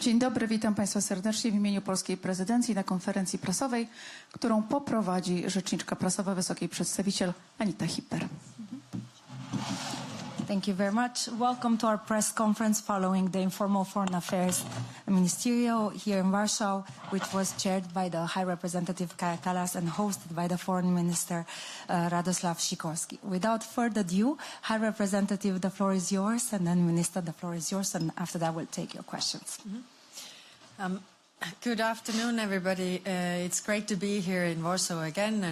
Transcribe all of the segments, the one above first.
Dzień dobry, witam Państwa serdecznie w imieniu polskiej prezydencji na konferencji prasowej, którą poprowadzi rzeczniczka prasowa, wysokiej przedstawiciel Anita Hipper. Thank you very much. Welcome to our press conference following the informal foreign affairs ministerial here in Warsaw, which was chaired by the High Representative Kaja Kallas and hosted by the Foreign Minister Radosław Sikorski. Without further ado, High Representative, the floor is yours, and then Minister, the floor is yours, and after that we'll take your questions. Good afternoon, everybody. It's great to be here in Warsaw again,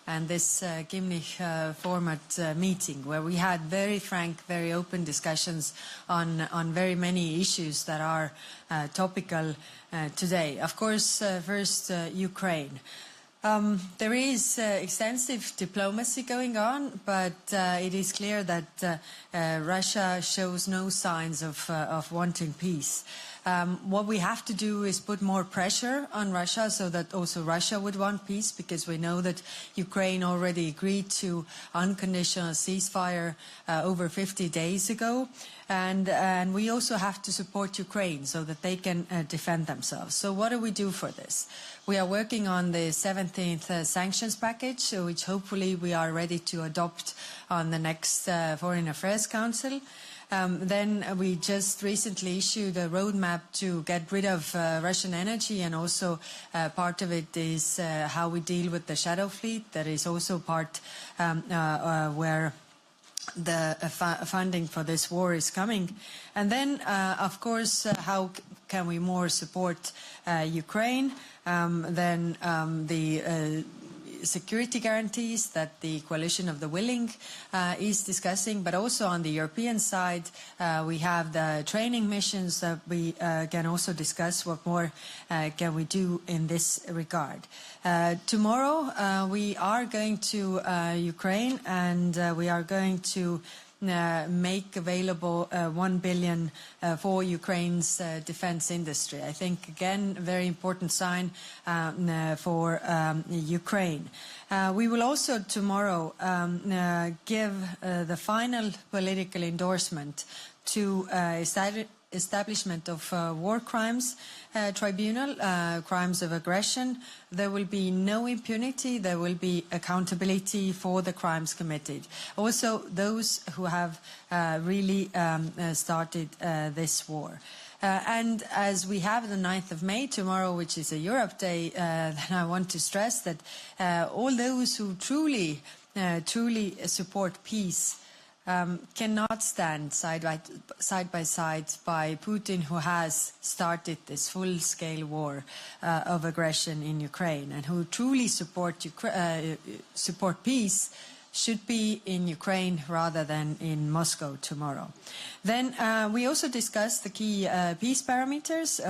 and this Gimnich format meeting, where we had very frank, very open discussions on very many issues that are topical today. Of course, first, Ukraine. There is extensive diplomacy going on, but it is clear that Russia shows no signs of wanting peace. What we have to do is put more pressure on Russia so that also Russia would want peace, because we know that Ukraine already agreed to unconditional ceasefire over 50 days ago. And we also have to support Ukraine so that they can defend themselves. So what do we do for this? We are working on the 17th sanctions package, which hopefully we are ready to adopt on the next Foreign Affairs Council. Then we just recently issued a roadmap to get rid of Russian energy, and also part of it is how we deal with the shadow fleet. That is also part where the funding for this war is coming. And then, of course, how can we more support Ukraine? Then the security guarantees that the Coalition of the Willing is discussing, but also on the European side, we have the training missions that we can also discuss what more can we do in this regard. Tomorrow we are going to Ukraine, and we are going to make available 1 billion for Ukraine's defense industry. I think, again, a very important sign for Ukraine. We will also tomorrow give the final political endorsement to establishment of war crimes tribunal, crimes of aggression. There will be no impunity. There will be accountability for the crimes committed. Also, those who have really started this war. And as we have the 9th of May tomorrow, which is a Europe Day, then I want to stress that all those who truly support peace cannot stand side by side by Putin, who has started this full-scale war of aggression in Ukraine, and who truly support peace should be in Ukraine rather than in Moscow tomorrow. Then we also discussed the key peace parameters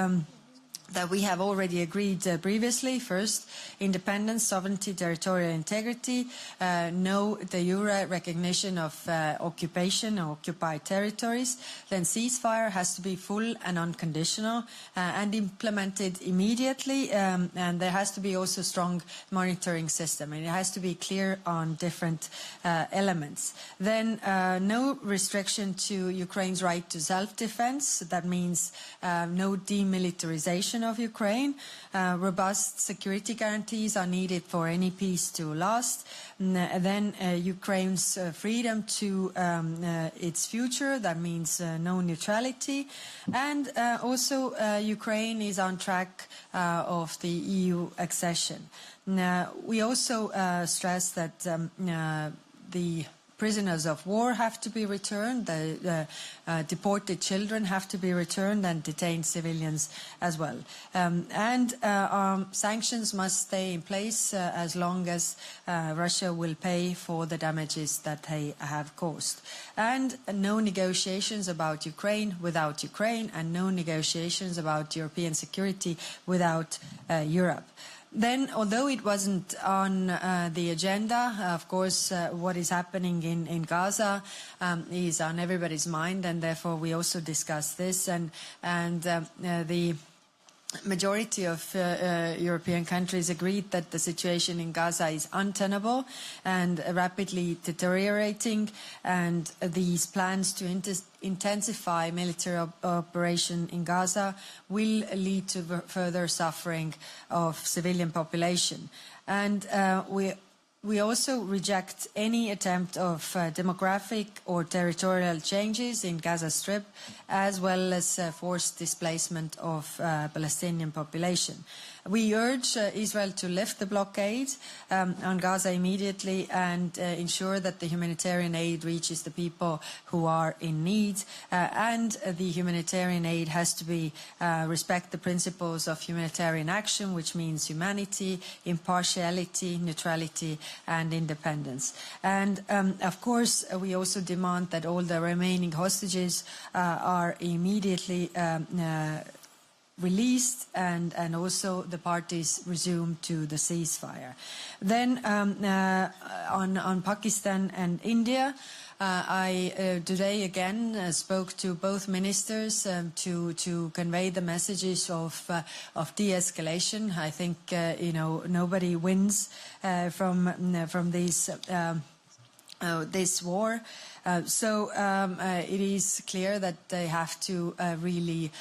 that we have already agreed previously. First, independence, sovereignty, territorial integrity, no de jure recognition of occupation or occupied territories. Then ceasefire has to be full and unconditional and implemented immediately, and there has to be also strong monitoring system, and it has to be clear on different elements. Then no restriction to Ukraine's right to self-defense. That means no demilitarization of Ukraine. Robust security guarantees are needed for any peace to last. Then Ukraine's freedom to its future. That means no neutrality. And also Ukraine is on track of the EU accession. Now, we also stress that the prisoners of war have to be returned, the deported children have to be returned, and detained civilians as well. And sanctions must stay in place as long as Russia will pay for the damages that they have caused. And no negotiations about Ukraine without Ukraine, and no negotiations about European security without Europe. Then, although it wasn't on the agenda, of course, what is happening in Gaza is on everybody's mind, and therefore we also discussed this. And the majority of European countries agreed that the situation in Gaza is untenable and rapidly deteriorating, and these plans to intensify military operation in Gaza will lead to further suffering of civilian population. And we also reject any attempt of demographic or territorial changes in Gaza Strip, as well as forced displacement of Palestinian population. We urge Israel to lift the blockade on Gaza immediately and ensure that the humanitarian aid reaches the people who are in need. And the humanitarian aid has to respect the principles of humanitarian action, which means humanity, impartiality, neutrality, and independence. And of course, we also demand that all the remaining hostages are immediately released, and also the parties resume to the ceasefire. Then on Pakistan and India, I today again spoke to both ministers to convey the messages of de-escalation. I think nobody wins from this war. So it is clear that they have to really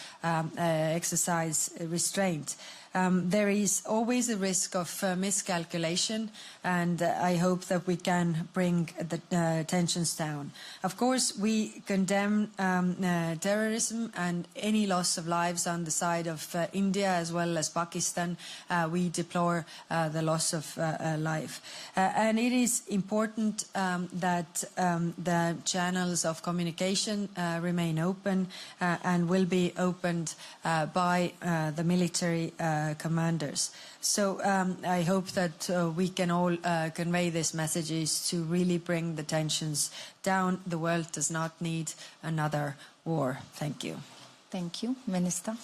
exercise restraint. There is always a risk of miscalculation, and I hope that we can bring the tensions down. Of course, we condemn terrorism and any loss of lives on the side of India as well as Pakistan. We deplore the loss of life. And it is important that the channels of communication remain open and will be opened by the military commanders. So I hope that we can all convey these messages to really bring the tensions down. The world does not need another war. Thank you. Thank you, Minister.